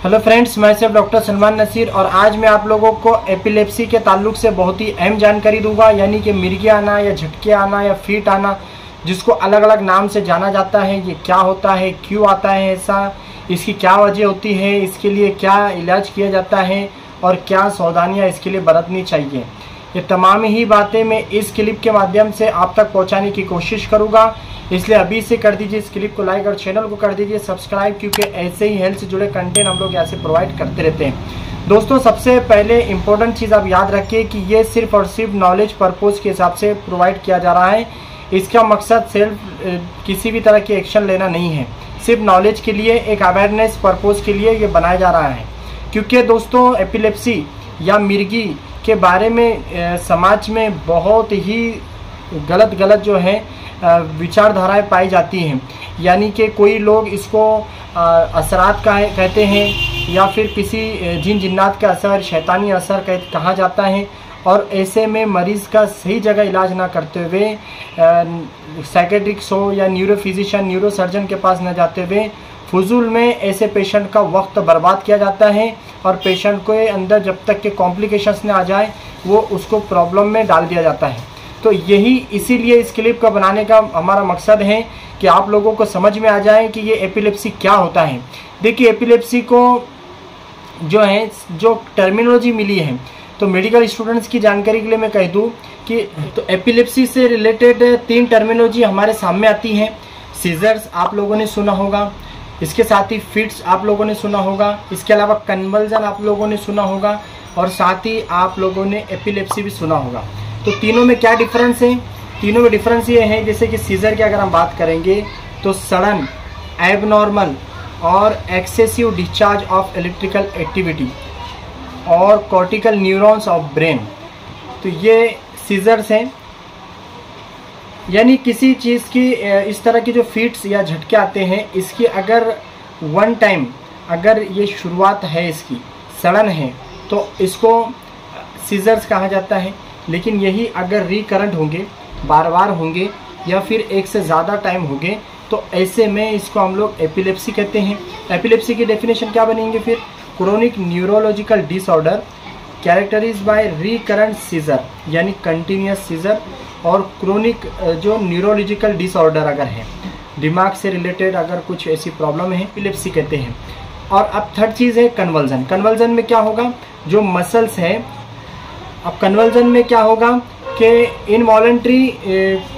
Hello friends, मैं सिर्फ doctor Salman Naseer और आज मैं आप लोगों को एपिलेप्सी के ताल्लुक से बहुत ही अहम जानकारी दूंगा, यानी कि मिर्गी आना या झटके आना या फीट आना, जिसको अलग अलग नाम से जाना जाता है। ये क्या होता है, क्यों आता है ऐसा, इसकी क्या वजह होती है, इसके लिए क्या इलाज किया जाता है और क्या सावधानियाँ इसके लिए बरतनी चाहिए। ये तमाम ही बातें मैं इस क्लिप के माध्यम से आप तक पहुँचाने की कोशिश करूँगा, इसलिए अभी से कर दीजिए इस क्लिप को लाइक और चैनल को कर दीजिए सब्सक्राइब, क्योंकि ऐसे ही हेल्थ से जुड़े कंटेंट हम लोग यहाँ से प्रोवाइड करते रहते हैं। दोस्तों, सबसे पहले इम्पोर्टेंट चीज़ आप याद रखिए कि ये सिर्फ और सिर्फ नॉलेज पर्पज़ के हिसाब से प्रोवाइड किया जा रहा है। इसका मकसद सिर्फ किसी भी तरह की एक्शन लेना नहीं है, सिर्फ नॉलेज के लिए, एक अवेयरनेस पर्पज़ के लिए ये बनाया जा रहा है। क्योंकि दोस्तों, एपिलेप्सी या मिर्गी के बारे में समाज में बहुत ही गलत जो है विचारधाराएं पाई जाती हैं। यानी कि कोई लोग इसको असरात का कहते हैं या फिर किसी जिन जिन्नात का असर, शैतानी असर कहा जाता है। और ऐसे में मरीज़ का सही जगह इलाज ना करते हुए साइकेट्रिक्स हो या न्यूरोफिजिशियन, न्यूरोसर्जन के पास न जाते हुए फजूल में ऐसे पेशेंट का वक्त बर्बाद किया जाता है और पेशेंट के अंदर जब तक के कॉम्प्लिकेशंस न आ जाए वो उसको प्रॉब्लम में डाल दिया जाता है। तो यही इसीलिए इस क्लिप का बनाने का हमारा मकसद है कि आप लोगों को समझ में आ जाए कि ये एपिलेप्सी क्या होता है। देखिए, एपिलेप्सी को जो टर्मिनोलॉजी मिली है, तो मेडिकल स्टूडेंट्स की जानकारी के लिए मैं कह दूं कि तो एपिलेप्सी से रिलेटेड 3 टर्मिनोलॉजी हमारे सामने आती हैं। सीजर्स आप लोगों ने सुना होगा, इसके साथ ही फिट्स आप लोगों ने सुना होगा, इसके अलावा कन्वल्जन आप लोगों ने सुना होगा और साथ ही आप लोगों ने एपिलेप्सी भी सुना होगा। तो तीनों में क्या डिफरेंस है? तीनों में डिफरेंस ये है, जैसे कि सीजर की अगर हम बात करेंगे तो सडन, एबनॉर्मल और excessive discharge of electrical activity और कॉर्टिकल न्यूरॉन्स ऑफ ब्रेन, तो ये सीजर्स हैं। यानी किसी चीज़ की इस तरह की जो फिट्स या झटके आते हैं, इसकी अगर वन टाइम अगर ये शुरुआत है, इसकी सडन है, तो इसको सीजर्स कहा जाता है। लेकिन यही अगर रिकरेंट होंगे, बार बार होंगे या फिर एक से ज़्यादा टाइम होंगे, तो ऐसे में इसको हम लोग एपिलेप्सी कहते हैं। एपिलेप्सी की डेफिनेशन क्या बनेंगे फिर? Chronic neurological disorder characterised by recurrent seizure, यानी कंटिन्यूस सीजर और क्रोनिक जो न्यूरोलॉजिकल डिसऑर्डर अगर है, दिमाग से रिलेटेड अगर कुछ ऐसी प्रॉब्लम है, एपिलेप्सी कहते हैं। और अब थर्ड चीज़ है कन्वल्जन। कन्वल्जन में क्या होगा? जो मसल्स है, अब कन्वल्जन में क्या होगा कि इनवॉलंटरी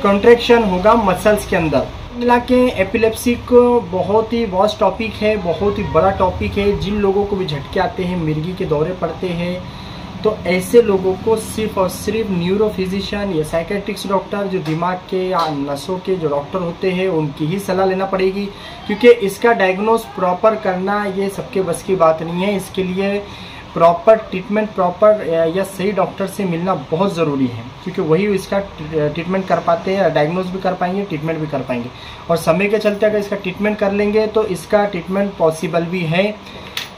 कॉन्ट्रैक्शन होगा मसल्स के अंदर। मिला के एपिलेप्सी को बहुत ही वास्ट टॉपिक है, बहुत ही बड़ा टॉपिक है। जिन लोगों को भी झटके आते हैं, मिर्गी के दौरे पड़ते हैं, तो ऐसे लोगों को सिर्फ और सिर्फ न्यूरोफिजिशियन या साइकेट्रिक्स डॉक्टर, जो दिमाग के या नसों के जो डॉक्टर होते हैं, उनकी ही सलाह लेना पड़ेगी। क्योंकि इसका डायग्नोस प्रॉपर करना ये सबके बस की बात नहीं है। इसके लिए प्रॉपर ट्रीटमेंट, प्रॉपर या सही डॉक्टर से मिलना बहुत ज़रूरी है, क्योंकि वही इसका ट्रीटमेंट कर पाते हैं, डायग्नोस भी कर पाएंगे, ट्रीटमेंट भी कर पाएंगे। और समय के चलते अगर इसका ट्रीटमेंट कर लेंगे तो इसका ट्रीटमेंट पॉसिबल भी है।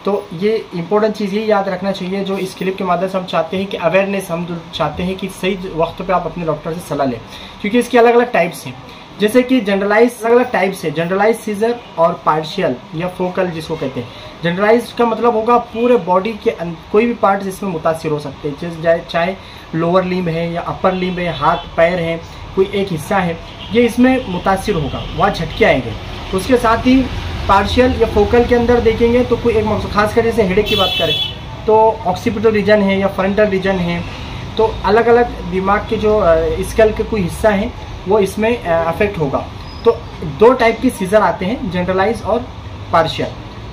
तो ये इंपॉर्टेंट चीज़ ये याद रखना चाहिए, जो इस क्लिप के माध्यम से हम चाहते हैं कि अवेयरनेस, हम चाहते हैं कि सही वक्त पे आप अपने डॉक्टर से सलाह लें। क्योंकि इसके अलग अलग टाइप्स हैं, जैसे कि जनरलाइज अलग अलग टाइप्स है, जनरलाइज सीजर और पार्शियल या फोकल जिसको कहते हैं। जनरलाइज का मतलब होगा पूरे बॉडी के कोई भी पार्ट इसमें मुतासिर हो सकते हैं, चाहे लोअर लिम्ब है या अपर लिम्ब है, हाथ पैर है, कोई एक हिस्सा है, ये इसमें मुतासिर होगा, वहाँ झटके आएंगे। उसके साथ ही पार्शियल या फोकल के अंदर देखेंगे तो कोई एक मकसद, खासकर जैसे हेडेक की बात करें तो ऑक्सीपिटल रीजन है या फ्रंटल रीजन है, तो अलग अलग दिमाग के जो स्कल के कोई हिस्सा है वो इसमें अफेक्ट होगा। तो 2 टाइप की सीजर आते हैं, जनरलाइज और पार्शियल।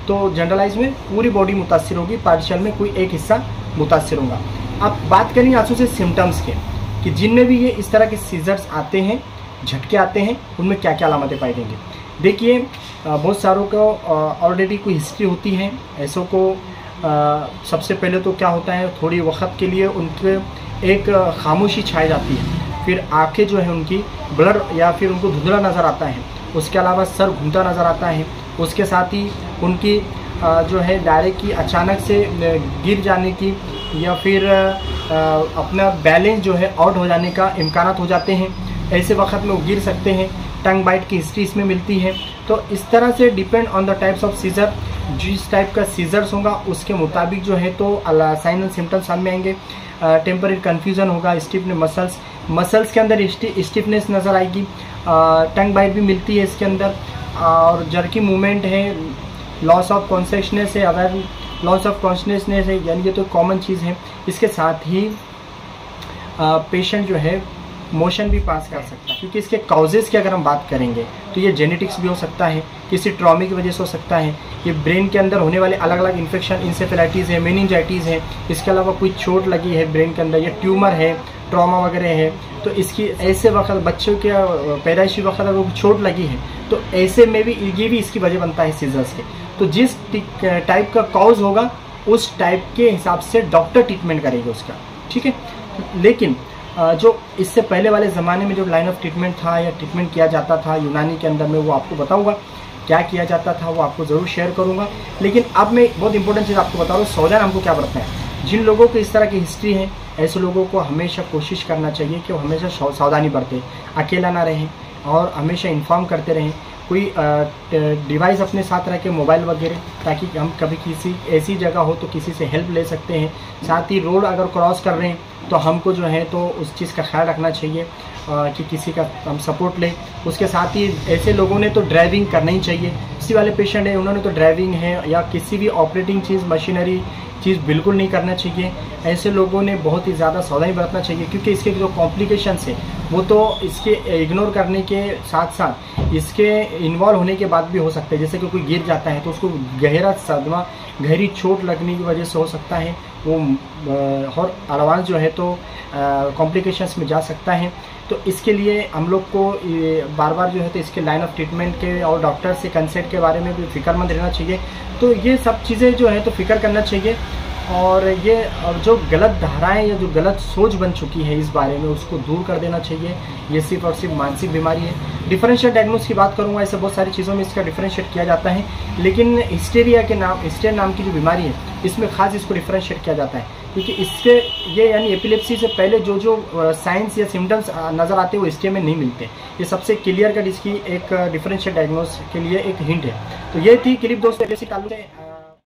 तो जनरलाइज में पूरी बॉडी मुतासिर होगी, पार्शियल में कोई एक हिस्सा मुतासिर होगा। अब बात करेंगे आंसू से सिम्टम्स के, कि जिनमें भी ये इस तरह के सीजर्स आते हैं, झटके आते हैं, उनमें क्या क्या अलामतें पाई देंगे। देखिए, बहुत सारों को ऑलरेडी कोई हिस्ट्री होती है ऐसों को। सबसे पहले तो क्या होता है, थोड़ी वक्त के लिए उनके एक खामोशी छाई जाती है, फिर आंखें जो है उनकी ब्लर या फिर उनको धुंधला नज़र आता है। उसके अलावा सर घूमता नज़र आता है। उसके साथ ही उनकी जो है डायरेक्ट की अचानक से गिर जाने की या फिर अपना बैलेंस जो है आउट हो जाने का इम्कानात हो जाते हैं। ऐसे वक्त में वो गिर सकते हैं। टंग बाइट की हिस्ट्री इसमें मिलती है। तो इस तरह से depend on the types of seizure जिस टाइप का सीजर्स होगा उसके मुताबिक जो है तो साइन एंड सिम्टम्स सामने आएंगे। टेम्पररी कन्फ्यूजन होगा, स्टिफनेस मसल्स के अंदर स्टिफनेस नज़र आएगी, टंग बाइट भी मिलती है इसके अंदर, और जर्की मूवमेंट है, लॉस ऑफ कॉन्शियसनेस है, अगर लॉस ऑफ कॉन्शियसनेस है यानी ये तो कॉमन चीज़ है। इसके साथ ही पेशेंट जो है मोशन भी पास कर सकता है, क्योंकि इसके काउजेस की अगर हम बात करेंगे तो ये जेनेटिक्स भी हो सकता है, किसी ट्रॉमा की वजह से हो सकता है, ये ब्रेन के अंदर होने वाले अलग अलग इन्फेक्शन, इंसेफेलाइटिस है, मेनिंजाइटिस है, इसके अलावा कोई चोट लगी है ब्रेन के अंदर, या ट्यूमर है, ट्रॉमा वगैरह है, तो इसकी ऐसे वक्त बच्चों के पैदाइशी वक्त अगर वो चोट लगी है तो ऐसे में भी ये भी इसकी वजह बनता है सीजर्स के। तो जिस टाइप का कॉज होगा उस टाइप के हिसाब से डॉक्टर ट्रीटमेंट करेगा उसका, ठीक है। लेकिन जो इससे पहले वाले ज़माने में जो लाइन ऑफ ट्रीटमेंट था या ट्रीटमेंट किया जाता था यूनानी के अंदर में, वो आपको बताऊंगा क्या किया जाता था, वो आपको ज़रूर शेयर करूंगा। लेकिन अब मैं बहुत इंपॉर्टेंट चीज़ आपको बता रहा हूँ, सावधान हमको क्या बरतना है। जिन लोगों को इस तरह की हिस्ट्री है ऐसे लोगों को हमेशा कोशिश करना चाहिए कि वो हमेशा सावधानी बरतें, अकेला ना रहें और हमेशा इन्फॉर्म करते रहें, कोई डिवाइस अपने साथ रखें, मोबाइल वगैरह, ताकि हम कभी किसी ऐसी जगह हो तो किसी से हेल्प ले सकते हैं। साथ ही रोड अगर क्रॉस कर रहे हैं तो हमको जो है तो उस चीज़ का ख्याल रखना चाहिए कि किसी का हम सपोर्ट लें। उसके साथ ही ऐसे लोगों ने तो ड्राइविंग करना ही चाहिए, किसी वाले पेशेंट है उन्होंने तो ड्राइविंग है या किसी भी ऑपरेटिंग चीज़ मशीनरी चीज़ बिल्कुल नहीं करना चाहिए। ऐसे लोगों ने बहुत ही ज़्यादा सावधानी बरतना चाहिए, क्योंकि इसके जो कॉम्प्लिकेशंस है वो तो इसके इग्नोर करने के साथ साथ इसके इन्वॉल्व होने के बाद भी हो सकते हैं। जैसे कि कोई गिर जाता है तो उसको गहरा सदमा, गहरी चोट लगने की वजह से हो सकता है वो और एडवांस जो है तो कॉम्प्लिकेशंस में जा सकता है। तो इसके लिए हम लोग को बार बार जो है तो इसके लाइन ऑफ ट्रीटमेंट के और डॉक्टर से कंसल्ट के बारे में भी फिक्रमंद रहना चाहिए। तो ये सब चीज़ें जो है तो फिक्र करना चाहिए, और ये जो गलत धाराएं या जो गलत सोच बन चुकी है इस बारे में उसको दूर कर देना चाहिए। ये सिर्फ और सिर्फ मानसिक बीमारी है। डिफरेंशियल डायग्नोस की बात करूँगा, ऐसे बहुत सारी चीज़ों में इसका डिफरेंशिएट किया जाता है, लेकिन हिस्टेरिया नाम की जो बीमारी है इसमें खास इसको डिफरेंशिएट किया जाता है, क्योंकि इसके ये यानी एपिलेप्सी से पहले जो साइंस या सिम्टम्स नज़र आते हैं वो हिस्ट्री में नहीं मिलते। ये सबसे क्लियर कट इसकी एक डिफरेंशियल डायग्नोस के लिए एक हिंट है। तो ये थी क्लिप दोस्तों,